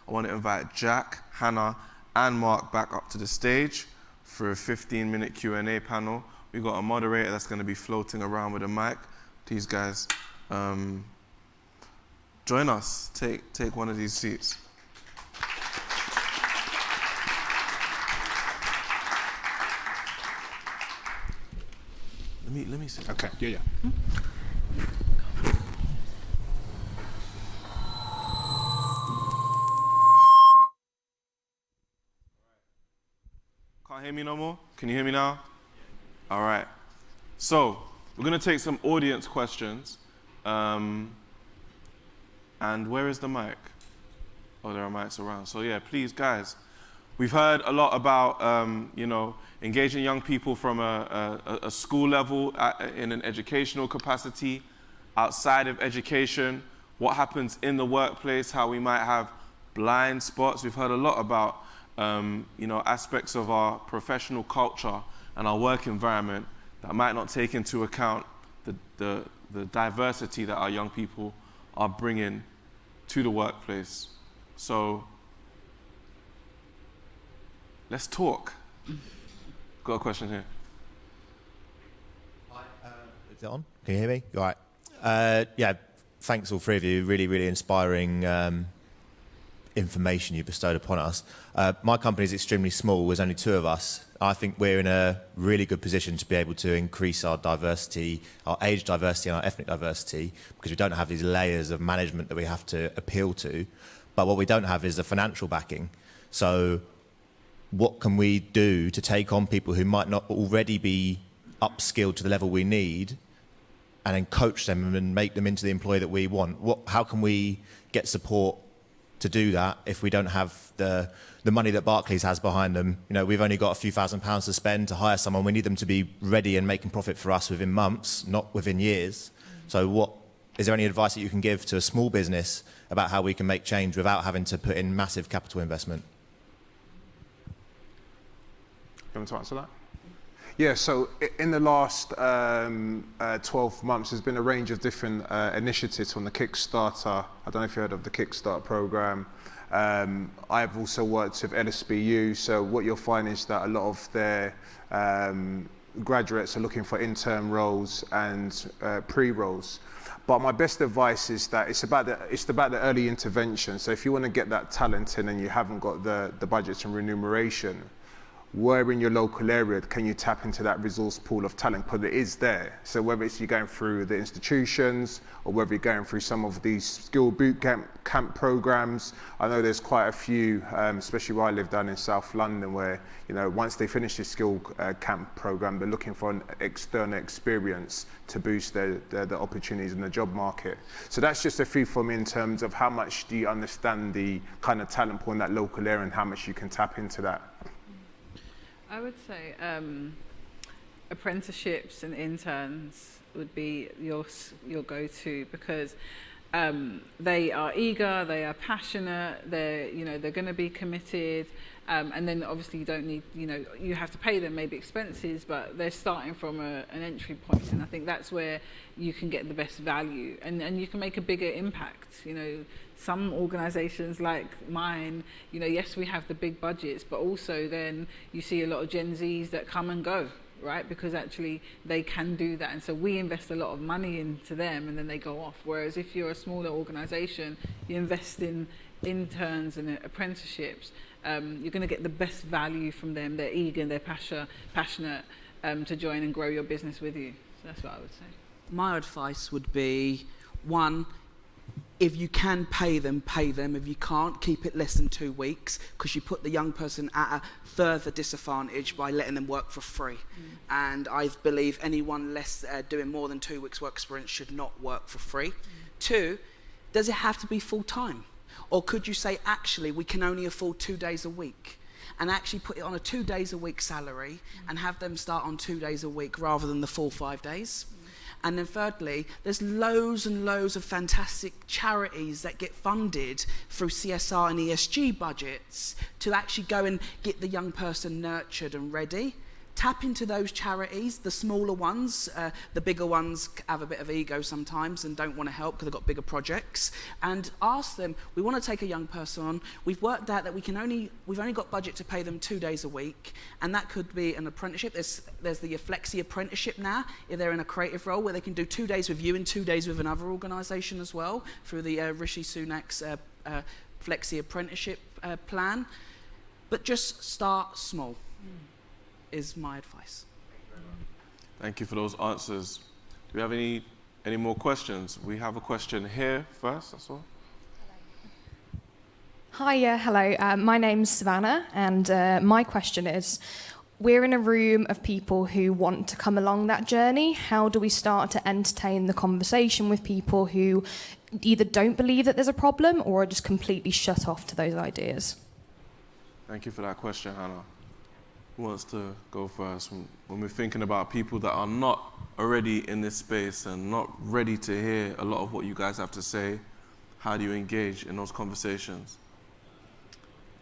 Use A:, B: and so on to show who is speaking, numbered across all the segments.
A: I want to invite Jack, Hannah, and Mark back up to the stage for a 15-minute Q&A panel. We've got a moderator that's going to be floating around with a mic. These guys, join us. Take one of these seats. Let me see.
B: Okay, yeah.
A: Can't hear me no more? Can you hear me now? All right. So, we're going to take some audience questions. And where is the mic? Oh, there are mics around. So yeah, please, guys. We've heard a lot about, engaging young people from a school level in an educational capacity, outside of education, what happens in the workplace, how we might have blind spots. We've heard a lot about, aspects of our professional culture and our work environment that might not take into account the diversity that our young people are bringing to the workplace. So, let's talk. Got a question here.
C: Is it on? Can you hear me? All right. Yeah, thanks all three of you. Really, really inspiring information you bestowed upon us. My company is extremely small. There's only 2 of us. I think we're in a really good position to be able to increase our diversity, our age diversity and our ethnic diversity, because we don't have these layers of management that we have to appeal to. But what we don't have is the financial backing. So what can we do to take on people who might not already be upskilled to the level we need and then coach them and make them into the employee that we want? How can we get support to do that if we don't have the money that Barclays has behind them? We've only got a few £1,000s to spend to hire someone. We need them to be ready and making profit for us within months, not within years. So is there any advice that you can give to a small business about how we can make change without having to put in massive capital investment?
B: You want to answer that? Yeah, so in the last 12 months, there's been a range of different initiatives from the Kickstarter. I don't know if you heard of the Kickstarter program. I've also worked with LSBU, so what you'll find is that a lot of their graduates are looking for intern roles and pre-roles. But my best advice is that it's about the early intervention. So if you want to get that talent in and you haven't got the budgets and remuneration, where in your local area can you tap into that resource pool of talent? Because it is there. So whether it's you going through the institutions or whether you're going through some of these skill boot camp programs, I know there's quite a few, especially where I live down in South London, where once they finish the skill camp program, they're looking for an external experience to boost their opportunities in the job market. So that's just a few for me in terms of how much do you understand the kind of talent pool in that local area and how much you can tap into that.
D: I would say apprenticeships and interns would be your go-to, because they are eager, they are passionate, they're going to be committed, and then obviously you don't need, you have to pay them maybe expenses, but they're starting from an entry point, and I think that's where you can get the best value, and you can make a bigger impact. Some organisations like mine, yes, we have the big budgets, but also then you see a lot of Gen Zs that come and go, right? Because actually they can do that. And so we invest a lot of money into them and then they go off. Whereas if you're a smaller organisation, you invest in interns and apprenticeships, you're going to get the best value from them. They're eager, they're passionate to join and grow your business with you. So that's what I would say.
E: My advice would be, 1, if you can pay them, pay them. If you can't, keep it less than 2 weeks, because you put the young person at a further disadvantage by letting them work for free. And I believe anyone doing more than 2 weeks work experience should not work for free. 2, does it have to be full time? Or could you say, actually, we can only afford 2 days a week, and actually put it on a 2 days a week salary and have them start on 2 days a week rather than the full 5 days? And then thirdly, there's loads and loads of fantastic charities that get funded through CSR and ESG budgets to actually go and get the young person nurtured and ready. tap into those charities, the smaller ones. The bigger ones have a bit of ego sometimes and don't want to help because they've got bigger projects. And ask them, we want to take a young person on. We've worked out that we've only got budget to pay them 2 days a week, and that could be an apprenticeship. There's the Flexi apprenticeship now, if they're in a creative role, where they can do 2 days with you and 2 days with another organisation as well, through the Rishi Sunak's Flexi apprenticeship plan. But just start small, is my advice.
A: Thank you for those answers. Do we have any more questions? We have a question here first, that's all.
F: Hi, hello. My name's Savannah, and my question is, we're in a room of people who want to come along that journey. How do we start to entertain the conversation with people who either don't believe that there's a problem or are just completely shut off to those ideas?
A: Thank you for that question, Hannah. Who wants to go first? When we're thinking about people that are not already in this space and not ready to hear a lot of what you guys have to say, how do you engage in those conversations?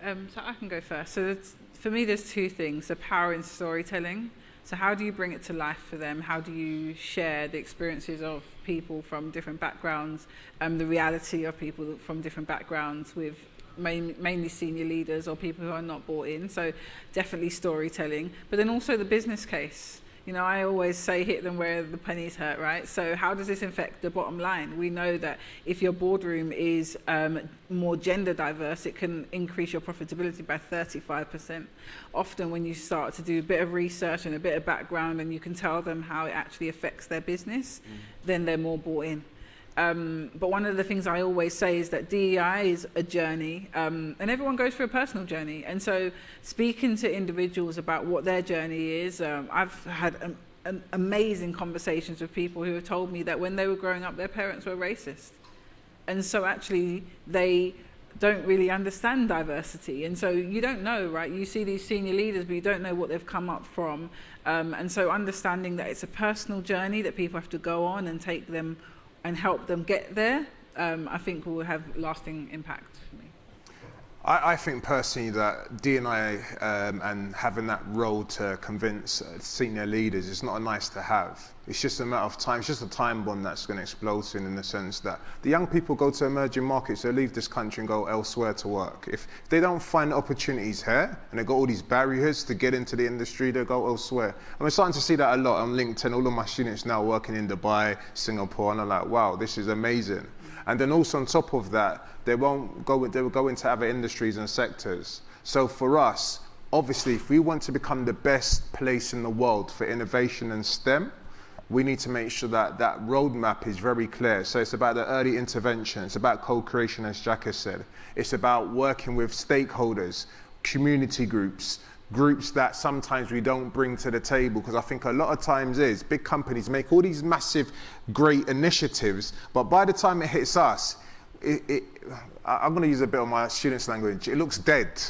D: So I can go first. So for me, there's two things: the power in storytelling. So how do you bring it to life for them? How do you share the experiences of people from different backgrounds, the reality of people from different backgrounds with mainly senior leaders or people who are not bought in? So definitely storytelling, but then also the business case. You know, I always say hit them where the pennies hurt, right? So how does this affect the bottom line? We know that if your boardroom is more gender diverse, it can increase your profitability by 35%. Often when you start to do a bit of research and a bit of background and you can tell them how it actually affects their business, then they're more bought in. But one of the things I always say is that DEI is a journey, and everyone goes through a personal journey. And so speaking to individuals about what their journey is, I've had amazing conversations with people who have told me that when they were growing up, their parents were racist. And so actually they don't really understand diversity. And so you don't know, right? You see these senior leaders, but you don't know what they've come up from. And so understanding that it's a personal journey that people have to go on and take them and help them get there, I think will have lasting impact for me.
B: I think personally that D&I and having that role to convince senior leaders is not a nice to have. It's just a matter of time. It's just a time bomb that's going to explode soon, in the sense that the young people go to emerging markets, they leave this country and go elsewhere to work. If they don't find opportunities here and they've got all these barriers to get into the industry, they go elsewhere. And we're starting to see that a lot on LinkedIn. All of my students now working in Dubai, Singapore, and I'm like, wow, this is amazing. And then also on top of that, they will go into other industries and sectors. So for us, obviously, if we want to become the best place in the world for innovation and STEM, we need to make sure that that roadmap is very clear. So it's about the early intervention, it's about co-creation, as Jack has said. It's about working with stakeholders, community groups that sometimes we don't bring to the table, because I think a lot of times big companies make all these massive, great initiatives, but by the time it hits us, I'm going to use a bit of my students' language, it looks dead.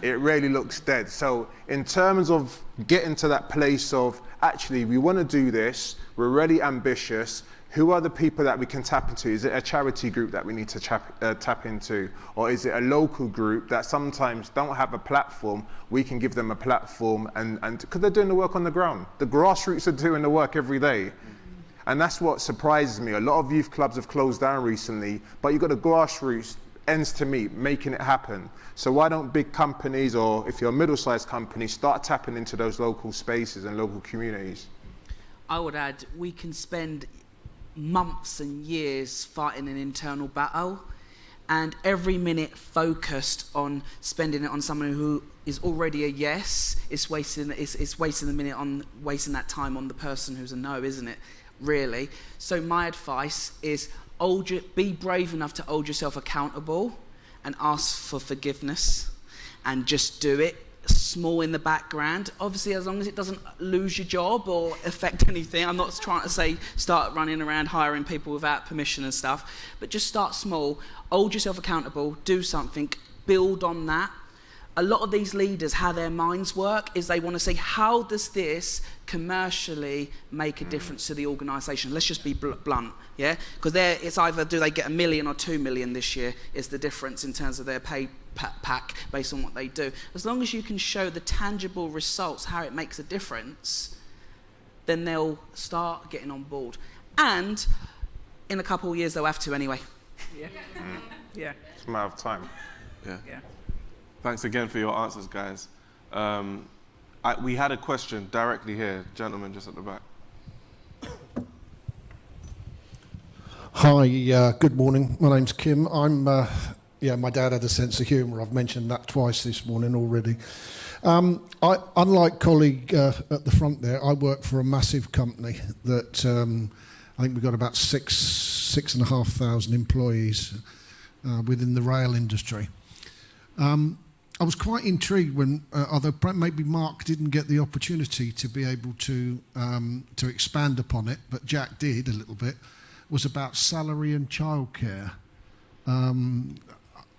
B: It really looks dead. So in terms of getting to that place of, actually, we want to do this, we're really ambitious, who are the people that we can tap into? Is it a charity group that we need to tap into? Or is it a local group that sometimes don't have a platform? We can give them a platform, and because they're doing the work on the ground. The grassroots are doing the work every day. And that's what surprises me. A lot of youth clubs have closed down recently, but you've got the grassroots, ends to meet, making it happen. So why don't big companies, or if you're a middle-sized company, start tapping into those local spaces and local communities?
E: I would add, we can spend months and years fighting an internal battle, and every minute focused on spending it on someone who is already a yes, it's wasting the minute on wasting that time on the person who's a no, isn't it? Really. So my advice is be brave enough to hold yourself accountable and ask for forgiveness, and just do it small in the background. Obviously, as long as it doesn't lose your job or affect anything. I'm not trying to say start running around hiring people without permission and stuff, but just start small, hold yourself accountable, do something, build on that. a lot of these leaders, how their minds work is they want to say, how does this commercially make a difference to the organisation? Let's just be blunt, yeah? Because it's either do they get 1 million or 2 million this year is the difference in terms of their pay pack based on what they do. As long as you can show the tangible results, how it makes a difference, then they'll start getting on board. And in a couple of years, they'll have to anyway.
D: Yeah. Yeah.
B: It's a matter of time.
A: Yeah.
D: Yeah.
A: Thanks again for your answers, guys. We had a question directly here, gentleman just at the back.
G: Hi, good morning. My name's Kim. My dad had a sense of humour. I've mentioned that twice this morning already. Unlike colleague at the front there, I work for a massive company that I think we've got about 6,500 employees within the rail industry. I was quite intrigued when, although maybe Mark didn't get the opportunity to be able to expand upon it, but Jack did a little bit, was about salary and childcare. I'm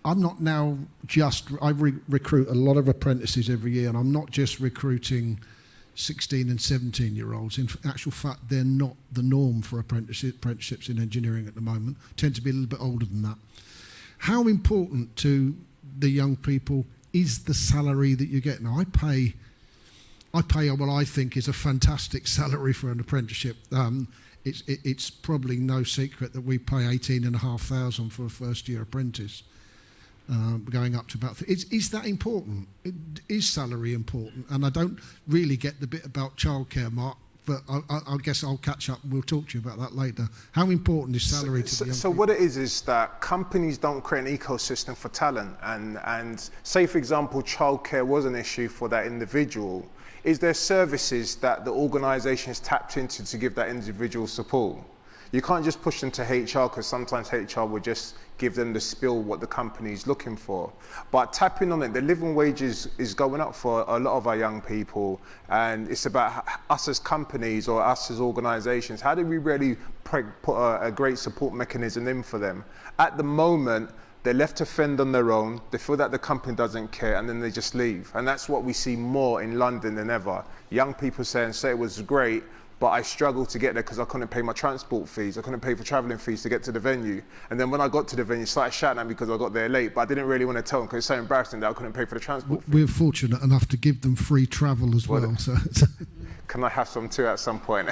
G: not now just, I recruit a lot of apprentices every year, and I'm not just recruiting 16 and 17-year-olds. In actual fact, they're not the norm for apprenticeships in engineering at the moment, tend to be a little bit older than that. How important to the young people is the salary that you get? Now, I pay what I think is a fantastic salary for an apprenticeship. It's probably no secret that we pay 18,500 for a first-year apprentice, going up to about... Is that important? Is salary important? And I don't really get the bit about childcare, Mark, but I guess I'll catch up and we'll talk to you about that later. How important is salary to the young people?
B: What it is that companies don't create an ecosystem for talent, and say, for example, childcare was an issue for that individual. Is there services that the organisation has tapped into to give that individual support? You can't just push them to HR, because sometimes HR will just give them the spill what the company is looking for. But tapping on it, the living wages is going up for a lot of our young people, and it's about us as companies or us as organisations. How do we really put a great support mechanism in for them? At the moment, they're left to fend on their own, they feel that the company doesn't care, and then they just leave. And that's what we see more in London than ever. Young people say it was great, but I struggled to get there because I couldn't pay my transport fees. I couldn't pay for travelling fees to get to the venue. And then when I got to the venue, started shouting at me because I got there late, but I didn't really want to tell them because it's so embarrassing that I couldn't pay for the transport fees.
G: We're fortunate enough to give them free travel as well. So.
B: Can I have some too at some point?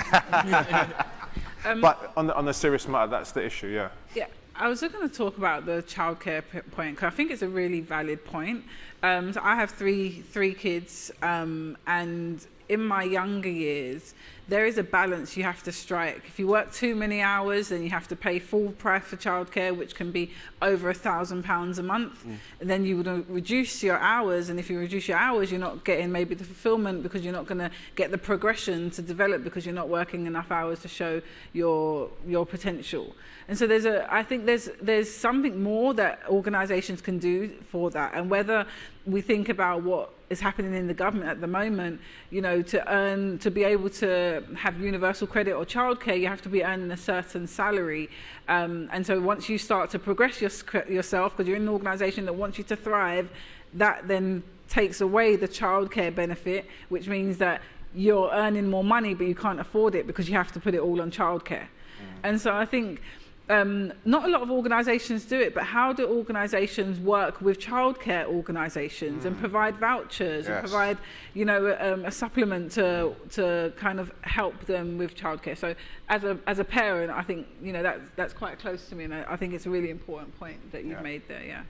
B: But on a serious matter, that's the issue, yeah.
D: Yeah, I was just going to talk about the childcare point, because I think it's a really valid point. So I have three kids, and in my younger years, there is a balance you have to strike. If you work too many hours, then you have to pay full price for childcare, which can be over £1,000 a month. And then you would reduce your hours, and if you reduce your hours, you're not getting maybe the fulfillment, because you're not going to get the progression to develop, because you're not working enough hours to show your potential. And so I think there's something more that organisations can do for that. And whether we think about what is happening in the government at the moment, to be able to have universal credit or childcare, you have to be earning a certain salary. And so once you start to progress yourself, because you're in an organisation that wants you to thrive, that then takes away the childcare benefit, which means that you're earning more money, but you can't afford it because you have to put it all on childcare. And so I think not a lot of organisations do it, but how do organisations work with childcare organisations and provide vouchers and provide, a supplement to kind of help them with childcare? So as a parent, I think that's quite close to me, and I think it's a really important point that you've made there. Yeah,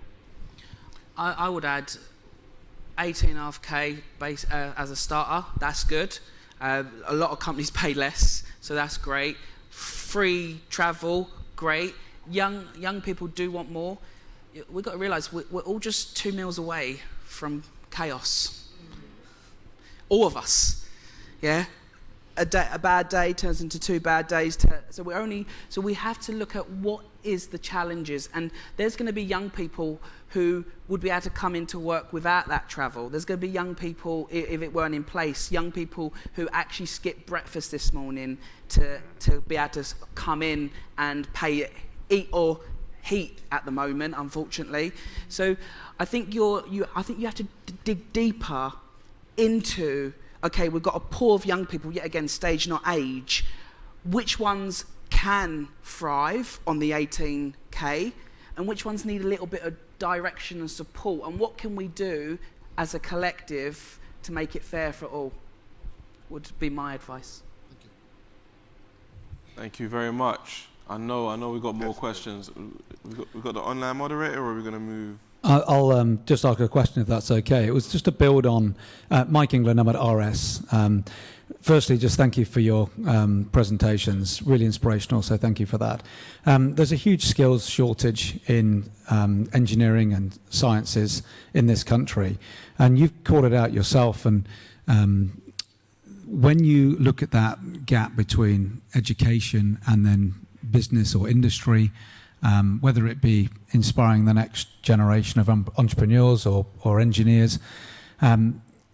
E: I would add 18.5k base as a starter. That's good. A lot of companies pay less, so that's great. Free travel. Great. Young people do want more. We've got to realise we're all just 2 meals away from chaos. All of us. Yeah? A bad day turns into 2 bad days. So we have to look at what is the challenges. And there's going to be young people who would be able to come into work without that travel. There's going to be young people, if it weren't in place, young people who actually skipped breakfast this morning to be able to come in and eat or heat at the moment, unfortunately. So I think you have to dig deeper into, okay, we've got a pool of young people, yet again, stage not age. Which ones can thrive on the 18K and which ones need a little bit of direction and support, and what can we do as a collective to make it fair for all, would be my advice.
A: Thank you very much. I know we've got more questions. We've got the online moderator, or are we going to move?
H: I'll just ask a question if that's okay. It was just to build on Mike England. I'm at RS. Firstly, just thank you for your presentations, really inspirational, so thank you for that. There's a huge skills shortage in engineering and sciences in this country, and you've called it out yourself. And when you look at that gap between education and then business or industry, whether it be inspiring the next generation of entrepreneurs or engineers,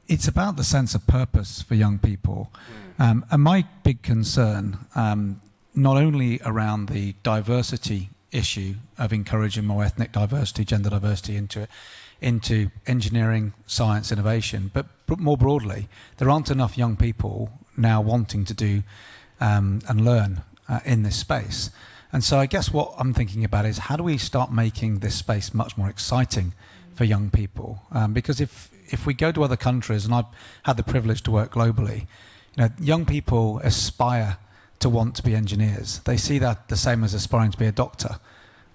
H: it's about the sense of purpose for young people. And my big concern, not only around the diversity issue of encouraging more ethnic diversity, gender diversity into engineering, science, innovation, but more broadly, there aren't enough young people now wanting to do and learn in this space. And so I guess what I'm thinking about is, how do we start making this space much more exciting for young people? Because if we go to other countries, and I've had the privilege to work globally, young people aspire to want to be engineers. They see that the same as aspiring to be a doctor.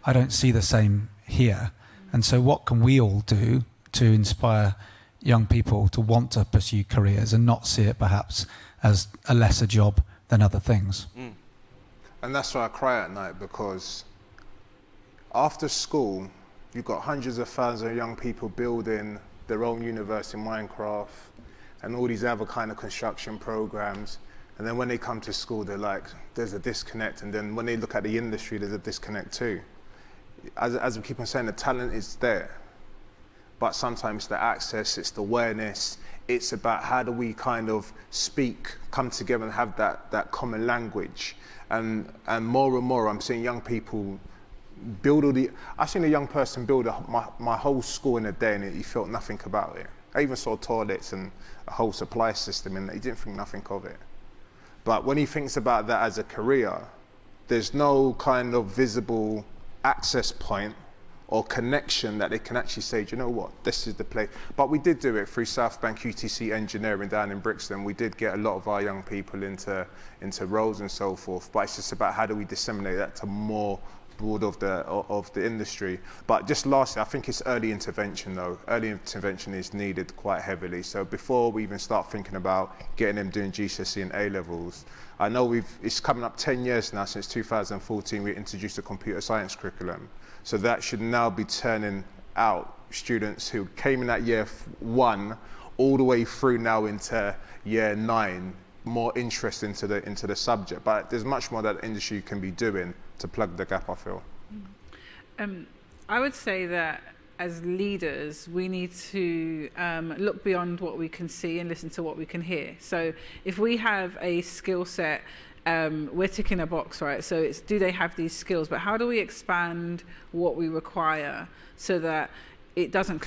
H: I don't see the same here. And so what can we all do to inspire young people to want to pursue careers and not see it perhaps as a lesser job than other things?
B: And that's why I cry at night, because after school, you've got hundreds of thousands of young people building their own universe in Minecraft and all these other kind of construction programs. And then when they come to school, they're like, there's a disconnect. And then when they look at the industry, there's a disconnect too. As we keep on saying, the talent is there. But sometimes the access, it's the awareness, it's about how do we kind of speak, come together and have that common language. And more I'm seeing young people build I've seen a young person build my whole school in a day, and he felt nothing about it. I even saw toilets and a whole supply system, and he didn't think nothing of it. But when he thinks about that as a career, there's no kind of visible access point or connection that they can actually say, do you know what, this is the place. But we did do it through South Bank UTC Engineering down in Brixton. We did get a lot of our young people into roles and so forth. But it's just about how do we disseminate that to more broad of the industry. But just lastly, I think it's early intervention though. Early intervention is needed quite heavily. So before we even start thinking about getting them doing GCSE and A-levels, I know it's coming up 10 years now since 2014 we introduced a computer science curriculum. So that should now be turning out students who came in at year 1 all the way through now into year 9, more interest into the subject. But there's much more that the industry can be doing to plug the gap, I feel.
D: I would say that as leaders, we need to look beyond what we can see and listen to what we can hear. So if we have a skill set, we're ticking a box, right? So it's, do they have these skills? But how do we expand what we require so that it doesn't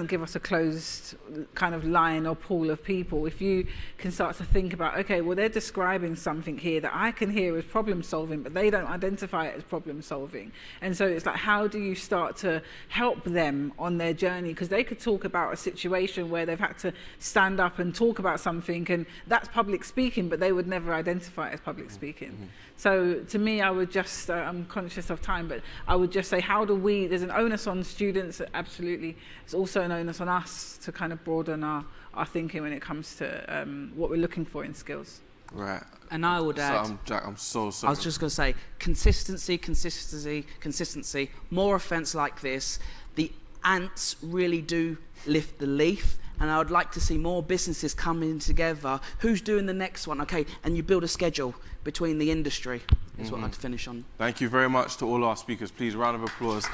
D: give us a closed kind of line or pool of people? If you can start to think about, okay, well, they're describing something here that I can hear as problem solving, but they don't identify it as problem solving. And so it's like, how do you start to help them on their journey? Because they could talk about a situation where they've had to stand up and talk about something, and that's public speaking, but they would never identify it as public speaking. Mm-hmm. So to me, I would just, I'm conscious of time, but I would just say, how do we, there's an onus on students, absolutely. It's also an onus on us to kind of broaden our thinking when it comes to what we're looking for in skills.
A: Right.
E: And I would add,
A: Jack, I'm so sorry.
E: I was just going to say, consistency, more events like this, the ants really do lift the leaf. And I would like to see more businesses coming together. Who's doing the next one? Okay, and you build a schedule between the industry, is what I'd finish on.
A: Thank you very much to all our speakers. Please, round of applause.